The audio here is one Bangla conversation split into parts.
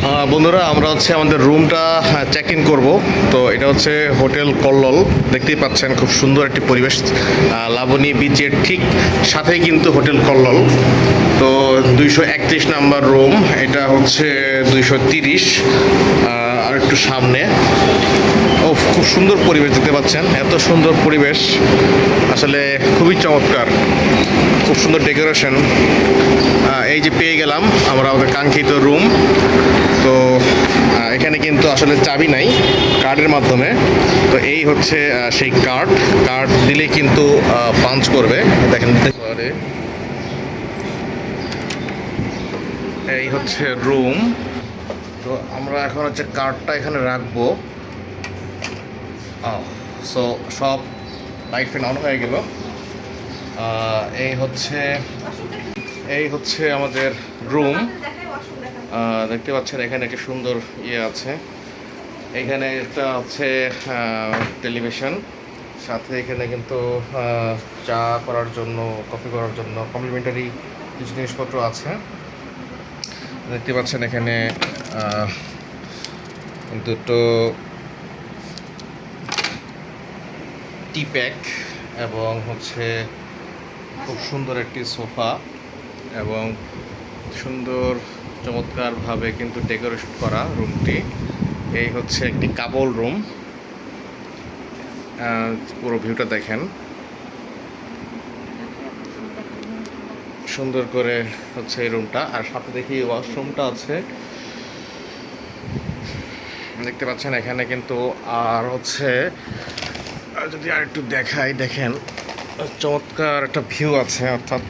বন্ধুরা আমরা হচ্ছে আমাদের রুমটা চেক ইন করবো। তো এটা হচ্ছে হোটেল কল্লোল, দেখতেই পাচ্ছেন খুব সুন্দর একটি পরিবেশ, লাবণী বিচের ঠিক সাথেই কিন্তু হোটেল কল্লোল। তো 231 নাম্বার রুম, এটা হচ্ছে 230, আর একটু সামনে। ও খুব সুন্দর পরিবেশ দেখতে পাচ্ছেন, এত সুন্দর পরিবেশ আসলে খুবই চমৎকার, খুব সুন্দর ডেকোরেশন। এই যে পেয়ে গেলাম আমরা আমাদের কাঙ্ক্ষিত রুম। তো এখানে কিন্তু আসলে চাবি নাই, কার্ডের মাধ্যমে। তো এই হচ্ছে সেই কার্ড, কার্ড দিলেই কিন্তু পাঞ্চ করবে, দেখেন। সরি, এই হচ্ছে রুম। তো আমরা এখন হচ্ছে কার্ডটা এখানে রাখবো। সো সব লাইট ফ্যান অন হয়ে গেল। এই হচ্ছে আমাদের রুম। দেখতে পাচ্ছেন এখানে একটা সুন্দর ইয়ে আছে, এখানে একটা হচ্ছে টেলিভিশন, সাথে এখানে কিন্তু চা করার জন্য, কফি করার জন্য কমপ্লিমেন্টারি কিছু জিনিসপত্র আছে। দেখতে পাচ্ছেন এখানে দুটো টি প্যাক এবং হচ্ছে খুব সুন্দর একটি সোফা, এবং সুন্দর চমৎকারভাবে কিন্তু ডেকোরেশন করা রুমটি। এই হচ্ছে একটি কাপল রুম, পুরো ভিউটা দেখেন, সুন্দর করে হচ্ছে এই রুমটা। আর সাথে দেখি ওয়াশরুমটা আছে, দেখতে পাচ্ছেন এখানে কিন্তু। আর হচ্ছে যদি আর একটু দেখাই, দেখেন চমৎকার একটা ভিউ আছে, অর্থাৎ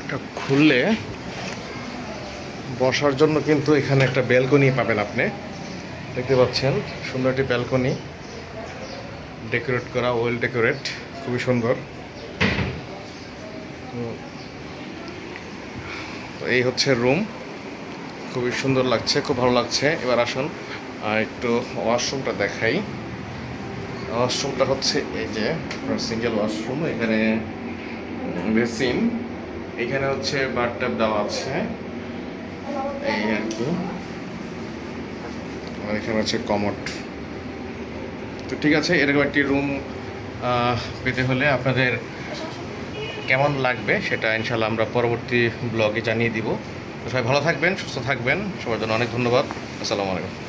এটা খুললে বসার জন্য কিন্তু এখানে একটা ব্যালকনি পাবেন আপনি, দেখতে পাচ্ছেন সুন্দর একটি ব্যালকনি, ডেকোরেট করা, ওয়েল ডেকোরেট, খুবই সুন্দর। তো এই হচ্ছে রুম, খুবই সুন্দর লাগছে, খুব ভালো লাগছে। এবার আসুন একটু ওয়াশরুমটা দেখাই। ওয়াশরুমটা হচ্ছে এই যে সিঙ্গেল ওয়াশরুম, এখানে বেসিন, এখানে হচ্ছে বাথটাব দেওয়া আছে, এই আর কি। আর এখানে হচ্ছে কমোড। তো ঠিক আছে, এরকম একটি রুম পেতে হলে আপনাদের কেমন লাগবে সেটা ইনশাল্লাহ আমরা পরবর্তী ব্লগে জানিয়ে দিব। তো সবাই ভালো থাকবেন, সুস্থ থাকবেন, সবার জন্য অনেক ধন্যবাদ। আসসালামু আলাইকুম।